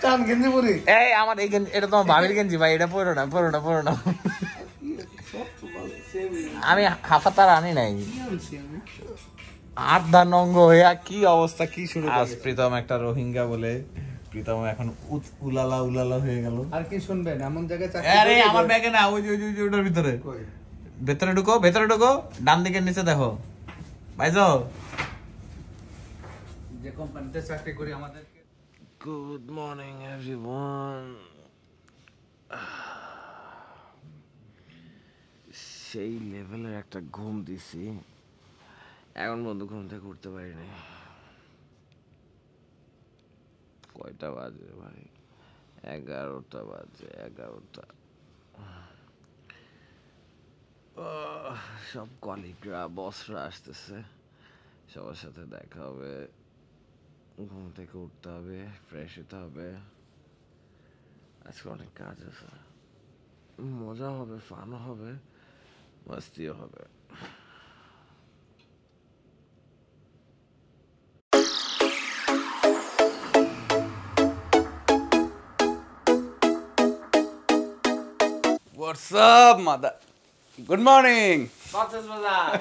টান গেঞ্জি পরি এই আমার এই গেঞ্জি এটা তোমার ভাবির গেঞ্জি ভাই এটা পরো না আমি হাফাতার আনি নাই আধা নঙ্গ হইয়া কি অবস্থা কি শুরু আজ প্রীতম একটা রোহিঙ্গা বলে প্রীতম এখন উলালা হয়ে গেল আর কি শুনবেন এমন জায়গায় আরে আমার ব্যাগে না ওই ওটার ভিতরে ভেতরে ঢুকো ডান দিকের নিচে দেখো ভাইজো যে কোম্পানিতে চাকরি করি আমাদেরকে গুড মর্নিং এভরিওয়ান সেই লেভেলের একটা ঘুম দিছি এখন বন্ধু ঘুম থেকে উঠতে পারিনি কয়টা বাজে ভাই 11টা বাজে সব কলিগরা বসরা আসতেছে সবার সাথে দেখা হবে ঘুম থেকে উঠতে হবে ফ্রেশ হতে হবে আজকে অনেক কাজ আছে মজা হবে ফানও হবে মস্তিও হবে What's up, mother? Good morning. What's up?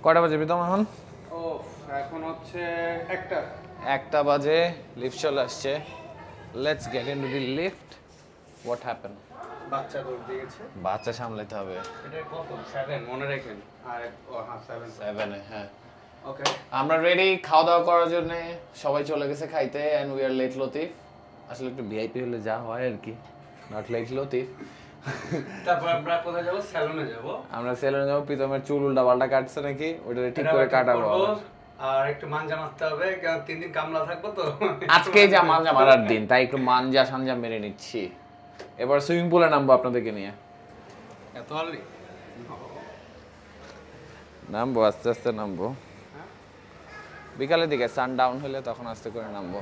কয়টা বাজে প্রীতম এখন ও এখন হচ্ছে একটা বাজে লিফট চলে আসছে let's get into the lift what happen বাচ্চা দৌড় দিয়েছে বাচ্চা সামলাতে হবে এটা কত 7 মনে রাখেন আর হ্যাঁ 7 হ্যাঁ ওকে আমরা রেডি খাওয়া দাওয়া করার জন্য সবাই চলে গেছে খাইতে and we are late Latif আসলে একটু ভিআইপি হলে যা হয় আর কি নট লেট লতিফ তারপর আমরা কোথায় যাব স্যালুনে যাব আমরা সেলুনে যাব প্রীতমের চুল উল্টা পাল্টা কাটছে নাকি ওটা ঠিক করে কাটাবো আর একটু মানজা মারতে হবে কারণ 3 দিন কামলা থাকবো তো আজকে যা মানজা মারার দিন তাই একটু মানজা সানজা মেরে নিচ্ছি এবার সুইমিং পুলে নামবো আপনাদেরকে নিয়ে এত আর্লি নামবো আস্তে আস্তে নামবো বিকালের দিকে সান ডাউন হলে তখন আস্তে করে নামবো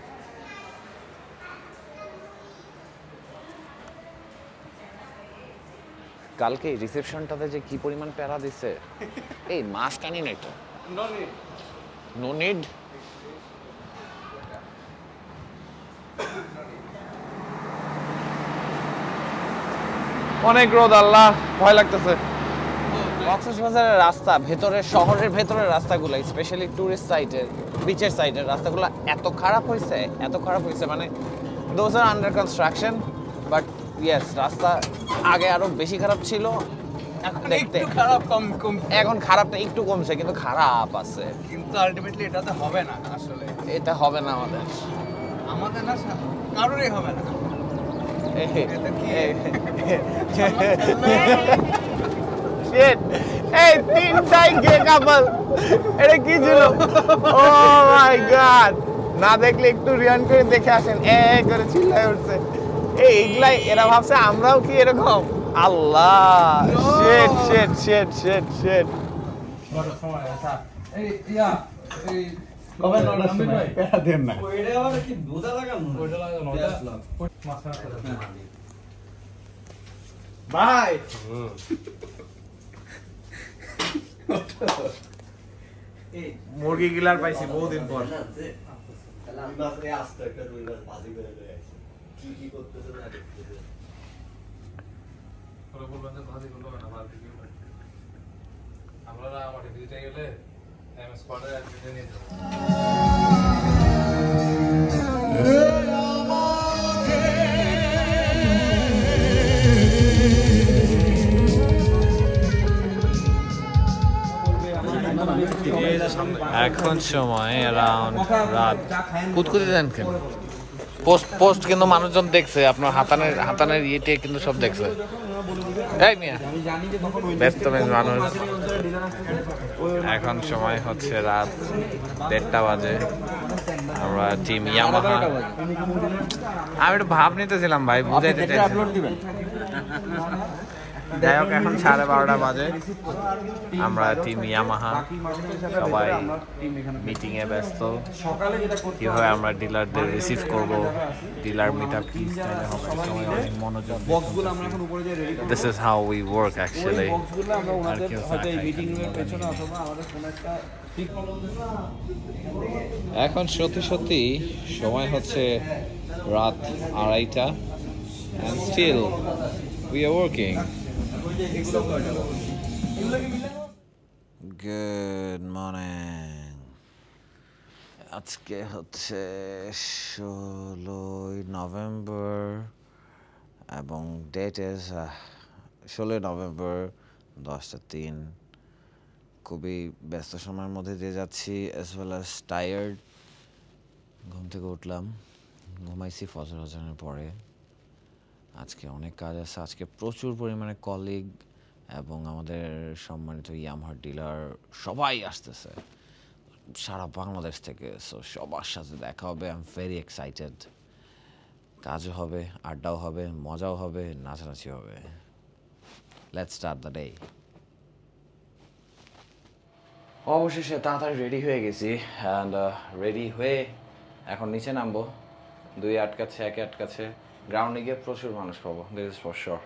কালকে রিসেপশনটাতে যে কি পরিমাণ প্যারা দিছে এই মাস্ক আনি নাই তো নো নিড অনেক রোদ আল্লাহ ভয় লাগতেছে কক্সবাজারের রাস্তা ভেতরের শহরের ভেতরের রাস্তাগুলো স্পেশালি টুরিস্ট সাইটের বিচের সাইডের রাস্তাগুলো এত খারাপ হয়েছে মানে those are under construction but yes রাস্তা আগে আরো বেশি খারাপ ছিল দেখতে খারাপ কম এখন খারাপটা একটু কমছে কিন্তু খারাপ আছে কিন্তু আলটিমেটলি এটাতে হবে না আসলে এটা হবে না আমাদের না কারোরই হবে না এই তিনটাই গে কাপল এটা কি ছিল ও মাই গড না দেখলে একটু রিয়ান করে দেখে আসেন করে চিল্লায় উঠছে এইগুলাই এরা ভাবছে আমরাও কি এরকম আল্লাহ শিট বড় সময় আছে এই ইয়া এই কবে নড়া সময় পেড়া দেন না ওইটা আবার কি বোঝা লাগানো ওইটা লাগানো ভাই মুরগি গিলার পাইছি বহুদিন পর আমরা আমাদের দিতে গেলে এমএস কোয়ার্টার অ্যাডমিটে নিয়ে যাব এখন সময় অ্যারাউন্ড রাত কুতকুতি দেন কেন পোস্ট কিন্তু মানুষজন দেখছে, আপনার হাতানের ইয়েটে কিন্তু সব দেখছে। এই মিয়া ব্যস্ত মানুষ। এখন সময় হচ্ছে রাত 1:30 বাজে। আমরা টিম ইয়ামাহা, আমি একটু ভাব নিতেছিলাম ভাই, বুঝাইতে চাইছিলাম। যাই হোক, এখন 12:30 বাজে। আমরা টিম ইয়ামাহা সবাই মিটিং এ ব্যস্ত, কিভাবে আমরা ডিলারদের রিসিভ করব, ডিলার মিটআপ কি স্টাইলে হবে, সবাই অনেক মনোযোগ। This is how we work actually. আর কি এখন সত্যি সময় হচ্ছে রাত 2:30 and still we are working. Good morning. আজকে হচ্ছে 16 নভেম্বর এবং ডেট ইজ 16 নভেম্বর 10:03। খুবই ব্যস্ত সময়ের মধ্যে দিয়ে যাচ্ছি, অ্যাজ ওয়েল অ্যাজ টায়ার্ড। ঘুম থেকে উঠলাম, ঘুমাইছি ফজর আজানের পরে। আজকে অনেক কাজ আছে, আজকে প্রচুর পরিমাণে কলিগ এবং আমাদের সম্মানিত ইয়ামাহার ডিলার সবাই আসতেছে সারা বাংলাদেশ থেকে। সো সবার সাথে দেখা হবে, আই এম ভেরি এক্সাইটেড। কাজও হবে, আড্ডাও হবে, মজাও হবে, নাচানাচি হবে। Let's start the day. অবশেষে তাড়াতাড়ি রেডি হয়ে গেছি, অ্যান্ড রেডি হয়ে এখন নিচে নামবো। 2 আটকাচ্ছে, 1 আটকাচ্ছে। গ্রাউন্ডে গিয়ে প্রচুর মানুষ পাবো, this is for sure.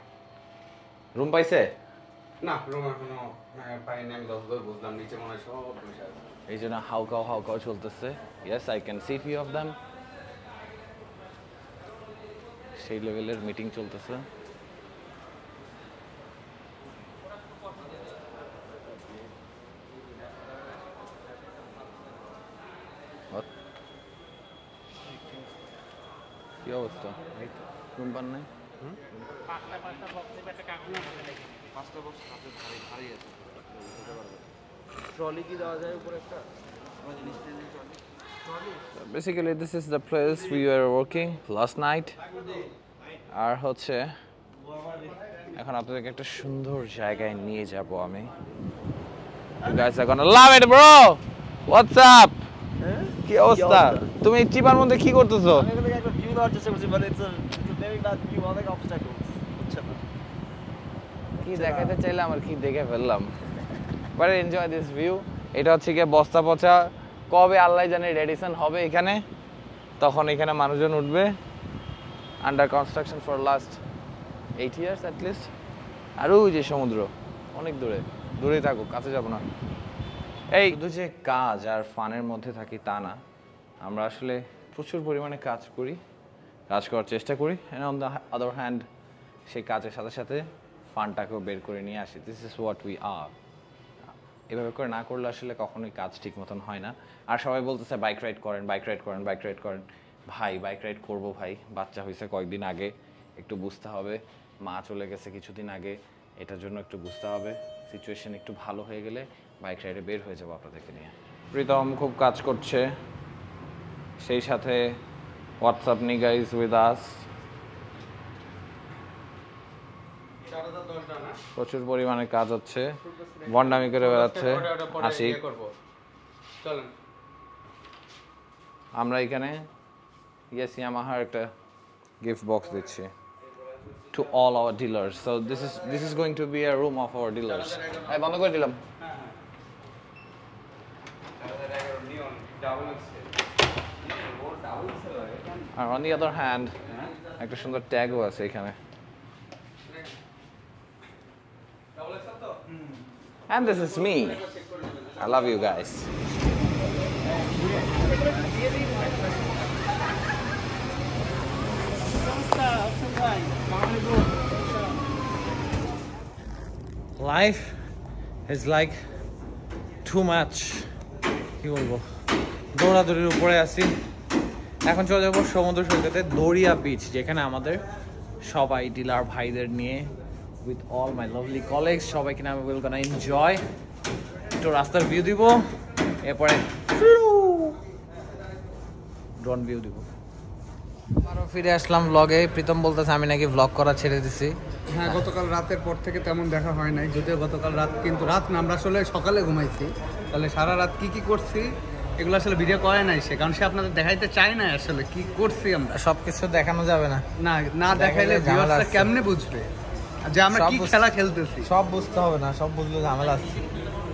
Room পাইছে না, রুম এখনো পাইনি। আমি 10 বার বুঝলাম, নিচে মনে হয় সব বসে আছে। এই জন্য হাউকাও চলতেছে। Yes, I can see few of them. সেই লেভেলের মিটিং চলতেছে। কি অবস্থা? রুম পান নাই? Basically this is the place we were working last night. আর হচ্ছে এখন আপনাদেরকে একটা সুন্দর জায়গায় নিয়ে যাব আমি। You guys are gonna love it, bro. What's up? কি অবস্থা? তুমি চিপার মধ্যে কি করতেছো? আমি এখানে একটা ভিউ দেওয়ার চেষ্টা করছি, but it's a very bad view, অনেক obstacles, বুঝছেন না? কি দেখাতে চাইলাম আর কি দেখে ফেললাম। But enjoy this view. এটা হচ্ছে গিয়ে বস্তা পচা, কবে আল্লাহ জানে রেডিসন হবে এখানে, তখন এখানে মানুষজন উঠবে। Under construction for last 8 years at least. আর ওই যে সমুদ্র অনেক দূরেই থাকুক, কাছে যাব না। এই শুধু যে কাজ আর ফানের মধ্যে থাকি তা না, আমরা আসলে প্রচুর পরিমাণে কাজ করার চেষ্টা করি। And on the other hand সেই কাজের সাথে সাথে ফানটাকেও বের করে নিয়ে আসি। This is what we are. এভাবে করে না করলে আসলে কখনোই কাজ ঠিক মতন হয় না। আর সবাই বলতেছে বাইক রাইড করেন। ভাই বাইক রাইড করবো ভাই, বাচ্চা হয়েছে কয়েকদিন আগে, একটু বুঝতে হবে। মা চলে গেছে কিছুদিন আগে, এটার জন্য একটু বুঝতে হবে। সিচুয়েশন একটু ভালো হয়ে গেলে বাইক রাইডে বের হয়ে যাবো আপনাদেরকে নিয়ে। প্রীতম খুব কাজ করছে, সেই সাথে হোয়াটসঅ্যাপ নি গাইজ উইথ আস। প্রচুর পরিমাণে কাজ হচ্ছে, বন্ডামি করে বেড়াচ্ছে আশিক। আমরা এখানে ইয়েস ইয়ামাহার একটা গিফট বক্স দিচ্ছি to all our dealers. So this is going to be a room of our dealers. এই বন্ধ করে দিলাম। আর on the other hand একটা সুন্দর ট্যাগও আছে এখানে। And this is me. I love you guys. Life is like too much. কি বলবো, দৌড়াদৌড়ির উপরে আছি। এখন চলে যাবো সমুদ্র সৈকতে, দরিয়া বিচ, যেখানে আমাদের সবাই ডিলার ভাইদের নিয়ে with all my lovely colleagues সবাইকে আমি উইল গোনা এনজয়। একটু রাস্তার ভিউ দিব, এরপরে ড্রোন ভিউ দিব। আরো ফিরে আসলাম ব্লগে। প্রীতম বলতেছে আমি নাকি ব্লগ করা ছেড়ে দিছি। হ্যাঁ, গতকাল রাতের পর থেকে তেমন দেখা হয় নাই, যদিও গতকাল রাত কিন্তু রাত না, আমরা আসলে সকালে ঘুমাইছি। তাহলে সারা রাত কি করছি এগুলো আসলে ভিডিও করে নাই সে, কারণ সে আপনাদের দেখাইতে চায় না আসলে কি করছি আমরা। সবকিছু দেখানো যাবে না, না না দেখাইলে ঝামেলা ভিউয়ার্সরা আছে। কেমনে বুঝবে যে আমরা সব কি বুঝ- খেলা খেলতেছি? সব বুঝতে হবে না, সব বুঝলে ঝামেলা আছে।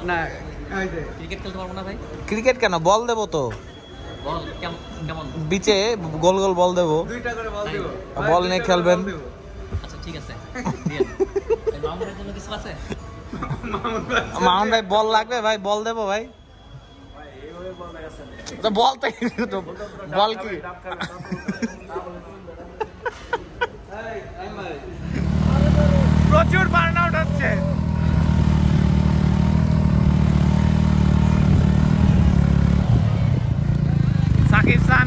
না এই যে ক্রিকেট খেলতে পারবো না ভাই? ক্রিকেট কেন, বল দেবো তো বল কেমন কেমন? বিচে গোল গোল বল দেবো, দুইটা করে বল দিব, বল নিয়ে খেলবেন। আচ্ছা ঠিক আছে দিয়েন। এই মামুনের জন্য কিছু আছে? মামুন ভাই বল লাগবে ভাই, বল দেবো ভাই। তো বল তো বল কি প্রচুর বার্ন আউট হচ্ছে। সাকিব খান